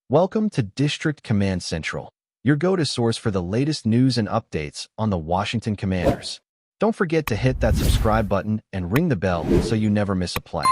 Welcome to District Command Central, your go-to source for the latest news and updates on the Washington Commanders. Don't forget to hit that subscribe button and ring the bell so you never miss a play.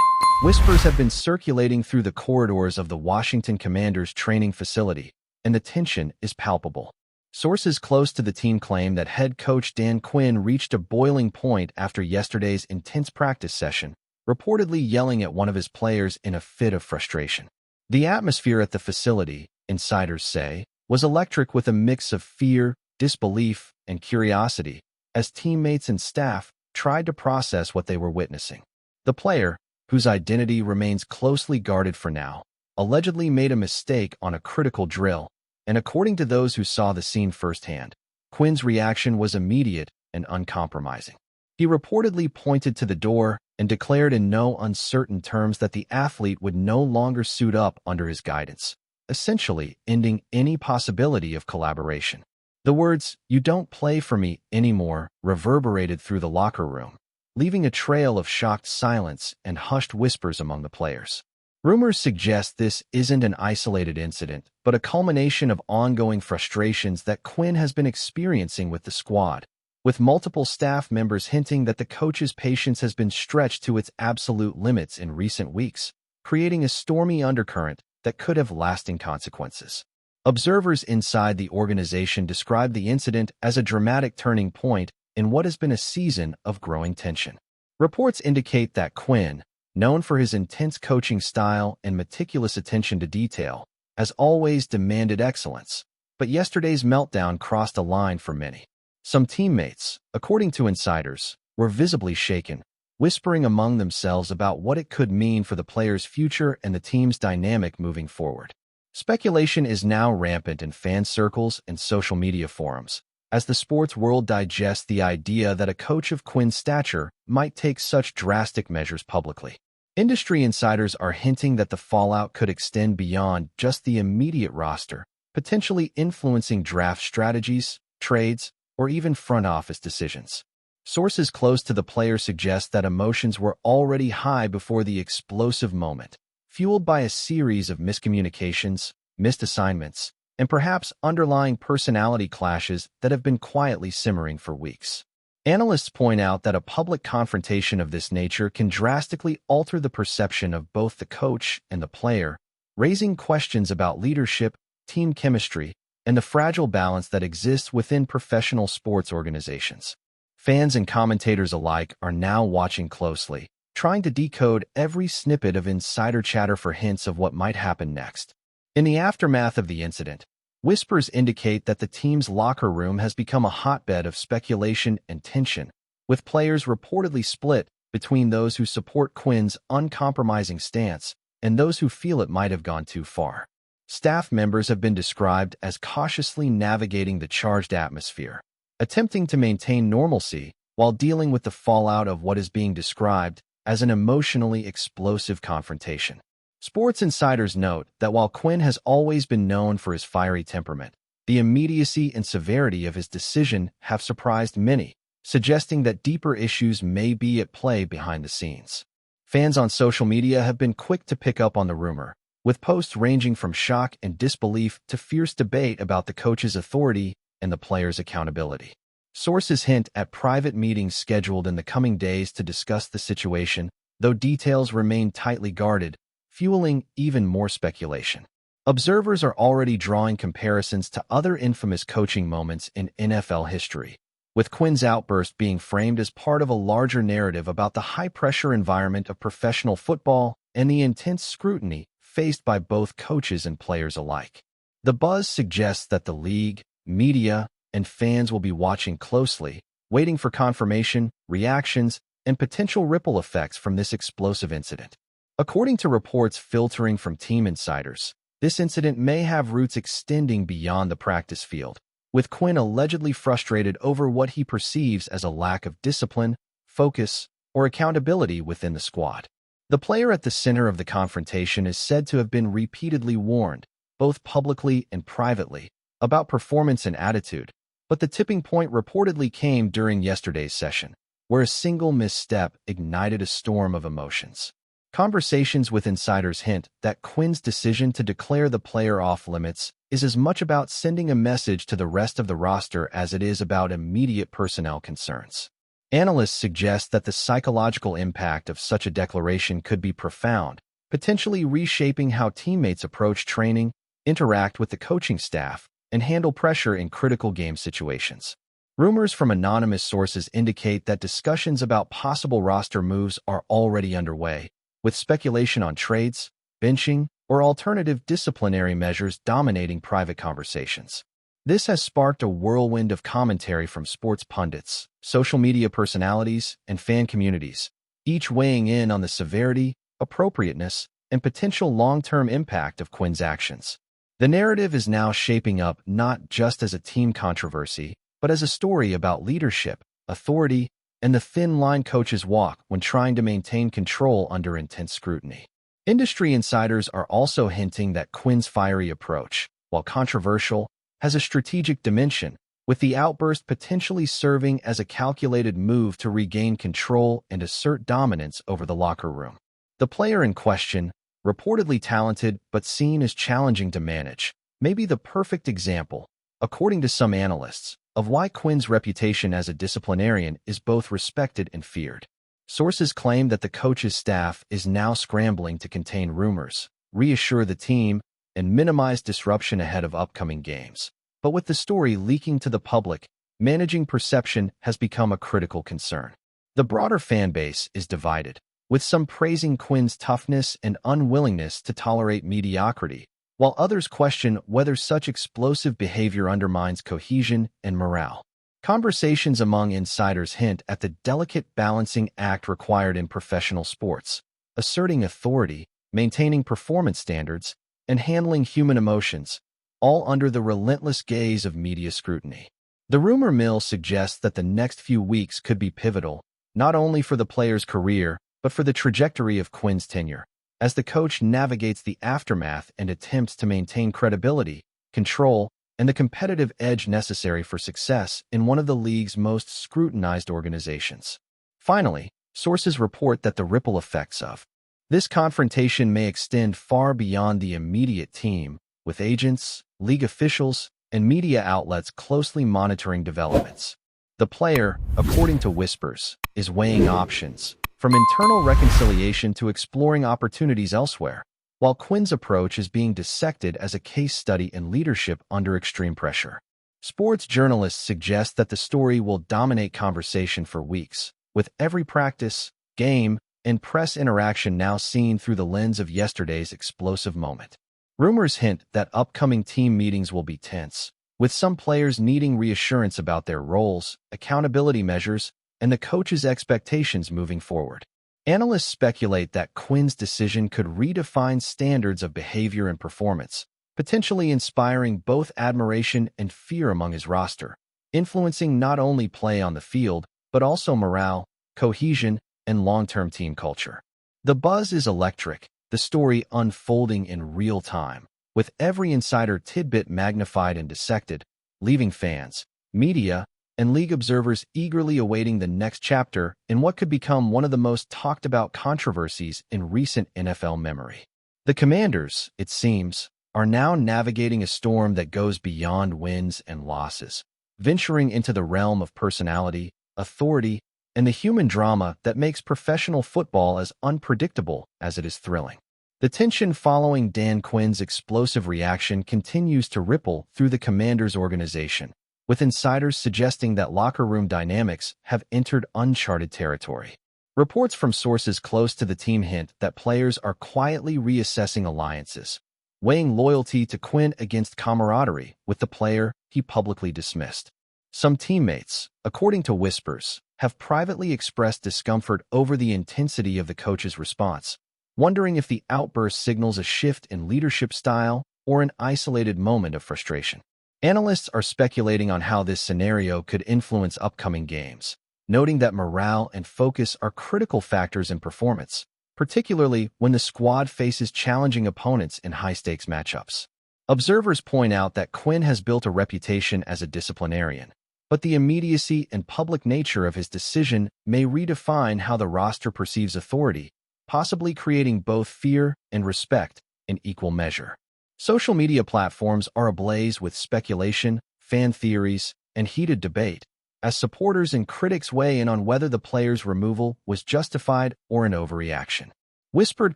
Whispers have been circulating through the corridors of the Washington Commanders training facility, and the tension is palpable. Sources close to the team claim that head coach Dan Quinn reached a boiling point after yesterday's intense practice session, reportedly yelling at one of his players in a fit of frustration. The atmosphere at the facility, insiders say, was electric with a mix of fear, disbelief, and curiosity as teammates and staff tried to process what they were witnessing. The player, whose identity remains closely guarded for now, allegedly made a mistake on a critical drill, and according to those who saw the scene firsthand, Quinn's reaction was immediate and uncompromising. He reportedly pointed to the door and declared in no uncertain terms that the athlete would no longer suit up under his guidance, essentially ending any possibility of collaboration. The words, "You don't play for me anymore," reverberated through the locker room, leaving a trail of shocked silence and hushed whispers among the players. Rumors suggest this isn't an isolated incident, but a culmination of ongoing frustrations that Quinn has been experiencing with the squad, with multiple staff members hinting that the coach's patience has been stretched to its absolute limits in recent weeks, creating a stormy undercurrent that could have lasting consequences. Observers inside the organization described the incident as a dramatic turning point in what has been a season of growing tension. Reports indicate that Quinn, known for his intense coaching style and meticulous attention to detail, has always demanded excellence, but yesterday's meltdown crossed a line for many. Some teammates, according to insiders, were visibly shaken, whispering among themselves about what it could mean for the player's future and the team's dynamic moving forward. Speculation is now rampant in fan circles and social media forums, as the sports world digests the idea that a coach of Quinn's stature might take such drastic measures publicly. Industry insiders are hinting that the fallout could extend beyond just the immediate roster, potentially influencing draft strategies, trades, or even front office decisions. Sources close to the player suggest that emotions were already high before the explosive moment, fueled by a series of miscommunications, missed assignments, and perhaps underlying personality clashes that have been quietly simmering for weeks. Analysts point out that a public confrontation of this nature can drastically alter the perception of both the coach and the player, raising questions about leadership, team chemistry, and the fragile balance that exists within professional sports organizations. Fans and commentators alike are now watching closely, trying to decode every snippet of insider chatter for hints of what might happen next. In the aftermath of the incident, whispers indicate that the team's locker room has become a hotbed of speculation and tension, with players reportedly split between those who support Quinn's uncompromising stance and those who feel it might have gone too far. Staff members have been described as cautiously navigating the charged atmosphere, attempting to maintain normalcy while dealing with the fallout of what is being described as an emotionally explosive confrontation. Sports insiders note that while Quinn has always been known for his fiery temperament, the immediacy and severity of his decision have surprised many, suggesting that deeper issues may be at play behind the scenes. Fans on social media have been quick to pick up on the rumor, with posts ranging from shock and disbelief to fierce debate about the coach's authority and the player's accountability. Sources hint at private meetings scheduled in the coming days to discuss the situation, though details remain tightly guarded, fueling even more speculation. Observers are already drawing comparisons to other infamous coaching moments in NFL history, with Quinn's outburst being framed as part of a larger narrative about the high-pressure environment of professional football and the intense scrutiny faced by both coaches and players alike. The buzz suggests that the league, media, and fans will be watching closely, waiting for confirmation, reactions, and potential ripple effects from this explosive incident. According to reports filtering from team insiders, this incident may have roots extending beyond the practice field, with Quinn allegedly frustrated over what he perceives as a lack of discipline, focus, or accountability within the squad. The player at the center of the confrontation is said to have been repeatedly warned, both publicly and privately, about performance and attitude, but the tipping point reportedly came during yesterday's session, where a single misstep ignited a storm of emotions. Conversations with insiders hint that Quinn's decision to declare the player off-limits is as much about sending a message to the rest of the roster as it is about immediate personnel concerns. Analysts suggest that the psychological impact of such a declaration could be profound, potentially reshaping how teammates approach training, interact with the coaching staff, and handle pressure in critical game situations. Rumors from anonymous sources indicate that discussions about possible roster moves are already underway, with speculation on trades, benching, or alternative disciplinary measures dominating private conversations. This has sparked a whirlwind of commentary from sports pundits, social media personalities, and fan communities, each weighing in on the severity, appropriateness, and potential long-term impact of Quinn's actions. The narrative is now shaping up not just as a team controversy, but as a story about leadership, authority, and the thin line coaches walk when trying to maintain control under intense scrutiny. Industry insiders are also hinting that Quinn's fiery approach, while controversial, has a strategic dimension, with the outburst potentially serving as a calculated move to regain control and assert dominance over the locker room. The player in question, reportedly talented but seen as challenging to manage, may be the perfect example, according to some analysts, of why Quinn's reputation as a disciplinarian is both respected and feared. Sources claim that the coach's staff is now scrambling to contain rumors, reassure the team, and minimize disruption ahead of upcoming games. But with the story leaking to the public, managing perception has become a critical concern. The broader fan base is divided, with some praising Quinn's toughness and unwillingness to tolerate mediocrity, while others question whether such explosive behavior undermines cohesion and morale. Conversations among insiders hint at the delicate balancing act required in professional sports, asserting authority, maintaining performance standards, and handling human emotions, all under the relentless gaze of media scrutiny. The rumor mill suggests that the next few weeks could be pivotal, not only for the player's career, but for the trajectory of Quinn's tenure, as the coach navigates the aftermath and attempts to maintain credibility, control, and the competitive edge necessary for success in one of the league's most scrutinized organizations. Finally, sources report that the ripple effects of this confrontation may extend far beyond the immediate team, with agents, league officials, and media outlets closely monitoring developments. The player, according to whispers, is weighing options, from internal reconciliation to exploring opportunities elsewhere, while Quinn's approach is being dissected as a case study in leadership under extreme pressure. Sports journalists suggest that the story will dominate conversation for weeks, with every practice, game, and press interaction now seen through the lens of yesterday's explosive moment. Rumors hint that upcoming team meetings will be tense, with some players needing reassurance about their roles, accountability measures, and the coach's expectations moving forward. Analysts speculate that Quinn's decision could redefine standards of behavior and performance, potentially inspiring both admiration and fear among his roster, influencing not only play on the field, but also morale, cohesion, and long-term team culture. The buzz is electric, the story unfolding in real time, with every insider tidbit magnified and dissected, leaving fans, media, and league observers eagerly awaiting the next chapter in what could become one of the most talked-about controversies in recent NFL memory. The Commanders, it seems, are now navigating a storm that goes beyond wins and losses, venturing into the realm of personality, authority, and the human drama that makes professional football as unpredictable as it is thrilling. The tension following Dan Quinn's explosive reaction continues to ripple through the Commanders organization, with insiders suggesting that locker room dynamics have entered uncharted territory. Reports from sources close to the team hint that players are quietly reassessing alliances, weighing loyalty to Quinn against camaraderie with the player he publicly dismissed. Some teammates, according to whispers, have privately expressed discomfort over the intensity of the coach's response, wondering if the outburst signals a shift in leadership style or an isolated moment of frustration. Analysts are speculating on how this scenario could influence upcoming games, noting that morale and focus are critical factors in performance, particularly when the squad faces challenging opponents in high-stakes matchups. Observers point out that Quinn has built a reputation as a disciplinarian, but the immediacy and public nature of his decision may redefine how the roster perceives authority, possibly creating both fear and respect in equal measure. Social media platforms are ablaze with speculation, fan theories, and heated debate, as supporters and critics weigh in on whether the player's removal was justified or an overreaction. Whispered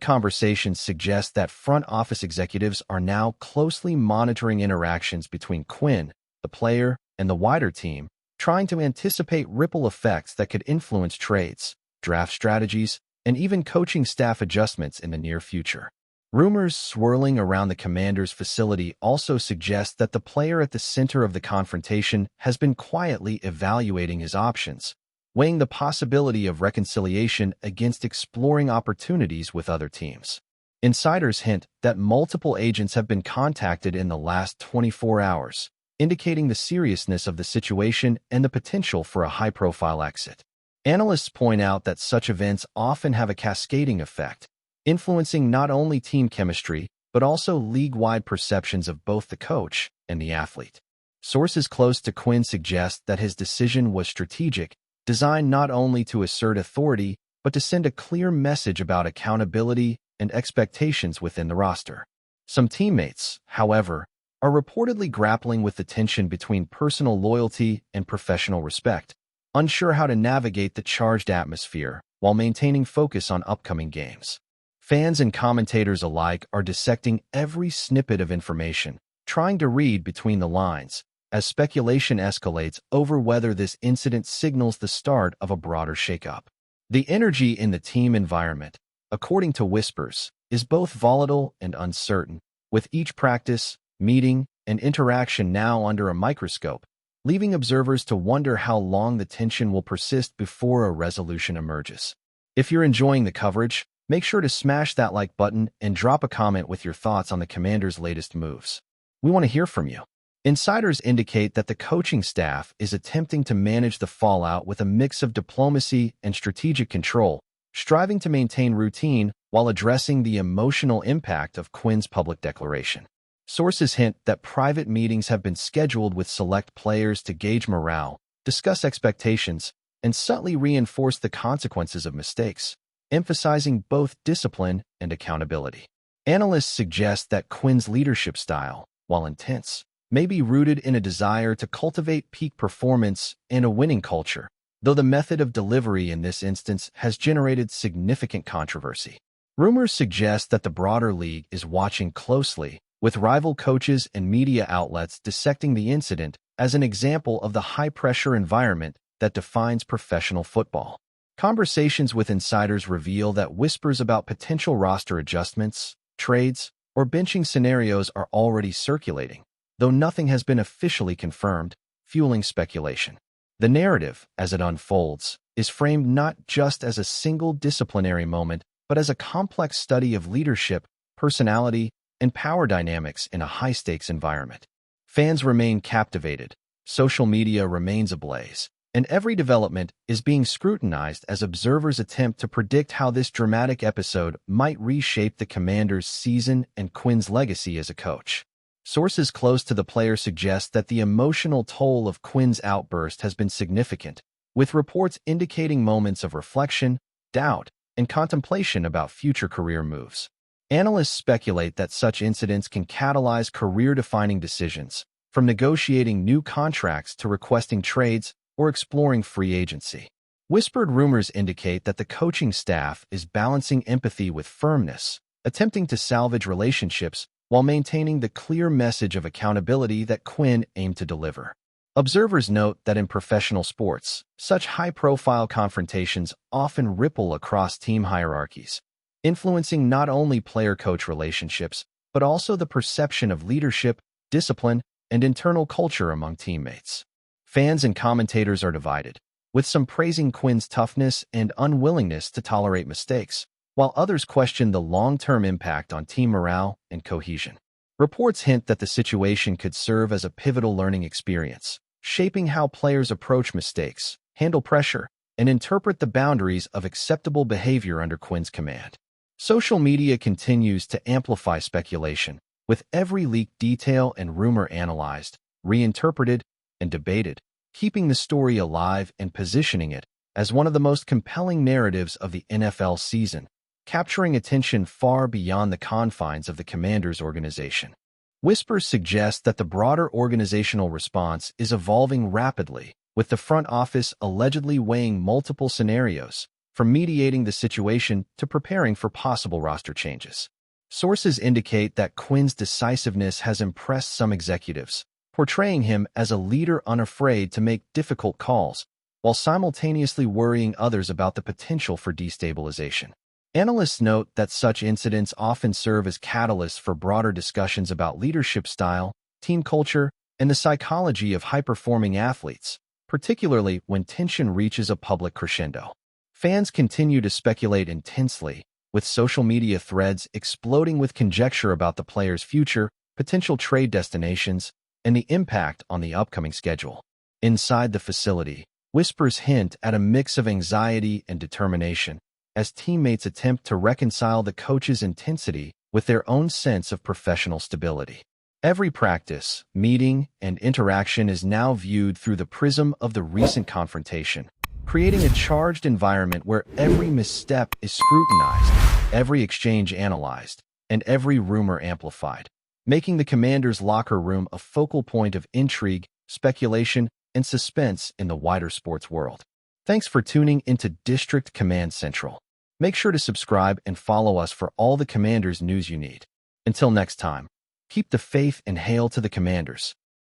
conversations suggest that front office executives are now closely monitoring interactions between Quinn, the player, and the wider team, trying to anticipate ripple effects that could influence trades, draft strategies, and even coaching staff adjustments in the near future. Rumors swirling around the Commanders' facility also suggest that the player at the center of the confrontation has been quietly evaluating his options, weighing the possibility of reconciliation against exploring opportunities with other teams. Insiders hint that multiple agents have been contacted in the last 24 hours, indicating the seriousness of the situation and the potential for a high-profile exit. Analysts point out that such events often have a cascading effect, influencing not only team chemistry, but also league-wide perceptions of both the coach and the athlete. Sources close to Quinn suggest that his decision was strategic, designed not only to assert authority, but to send a clear message about accountability and expectations within the roster. Some teammates, however, are reportedly grappling with the tension between personal loyalty and professional respect, unsure how to navigate the charged atmosphere while maintaining focus on upcoming games. Fans and commentators alike are dissecting every snippet of information, trying to read between the lines, as speculation escalates over whether this incident signals the start of a broader shakeup. The energy in the team environment, according to whispers, is both volatile and uncertain, with each practice, meeting, and interaction now under a microscope, leaving observers to wonder how long the tension will persist before a resolution emerges. If you're enjoying the coverage, make sure to smash that like button and drop a comment with your thoughts on the Commanders' latest moves. We want to hear from you. Insiders indicate that the coaching staff is attempting to manage the fallout with a mix of diplomacy and strategic control, striving to maintain routine while addressing the emotional impact of Quinn's public declaration. Sources hint that private meetings have been scheduled with select players to gauge morale, discuss expectations, and subtly reinforce the consequences of mistakes, emphasizing both discipline and accountability. Analysts suggest that Quinn's leadership style, while intense, may be rooted in a desire to cultivate peak performance and a winning culture, though the method of delivery in this instance has generated significant controversy. Rumors suggest that the broader league is watching closely, with rival coaches and media outlets dissecting the incident as an example of the high-pressure environment that defines professional football. Conversations with insiders reveal that whispers about potential roster adjustments, trades, or benching scenarios are already circulating, though nothing has been officially confirmed, fueling speculation. The narrative, as it unfolds, is framed not just as a single disciplinary moment, but as a complex study of leadership, personality, and power dynamics in a high-stakes environment. Fans remain captivated, social media remains ablaze, and every development is being scrutinized as observers attempt to predict how this dramatic episode might reshape the Commanders' season and Quinn's legacy as a coach. Sources close to the player suggest that the emotional toll of Quinn's outburst has been significant, with reports indicating moments of reflection, doubt, and contemplation about future career moves. Analysts speculate that such incidents can catalyze career-defining decisions, from negotiating new contracts to requesting trades or exploring free agency. Whispered rumors indicate that the coaching staff is balancing empathy with firmness, attempting to salvage relationships while maintaining the clear message of accountability that Quinn aimed to deliver. Observers note that in professional sports, such high-profile confrontations often ripple across team hierarchies, influencing not only player-coach relationships, but also the perception of leadership, discipline, and internal culture among teammates. Fans and commentators are divided, with some praising Quinn's toughness and unwillingness to tolerate mistakes, while others question the long-term impact on team morale and cohesion. Reports hint that the situation could serve as a pivotal learning experience, shaping how players approach mistakes, handle pressure, and interpret the boundaries of acceptable behavior under Quinn's command. Social media continues to amplify speculation, with every leaked detail and rumor analyzed, reinterpreted, and debated, keeping the story alive and positioning it as one of the most compelling narratives of the NFL season. capturing attention far beyond the confines of the Commanders organization. Whispers suggest that the broader organizational response is evolving rapidly, with the front office allegedly weighing multiple scenarios, from mediating the situation to preparing for possible roster changes. Sources indicate that Quinn's decisiveness has impressed some executives, portraying him as a leader unafraid to make difficult calls, while simultaneously worrying others about the potential for destabilization. Analysts note that such incidents often serve as catalysts for broader discussions about leadership style, team culture, and the psychology of high-performing athletes, particularly when tension reaches a public crescendo. Fans continue to speculate intensely, with social media threads exploding with conjecture about the player's future, potential trade destinations, and the impact on the upcoming schedule. Inside the facility, whispers hint at a mix of anxiety and determination, as teammates attempt to reconcile the coach's intensity with their own sense of professional stability. Every practice, meeting, and interaction is now viewed through the prism of the recent confrontation, creating a charged environment where every misstep is scrutinized, every exchange analyzed, and every rumor amplified, making the Commanders' locker room a focal point of intrigue, speculation, and suspense in the wider sports world. Thanks for tuning into District Command Central. Make sure to subscribe and follow us for all the Commanders news you need. Until next time, keep the faith and hail to the Commanders.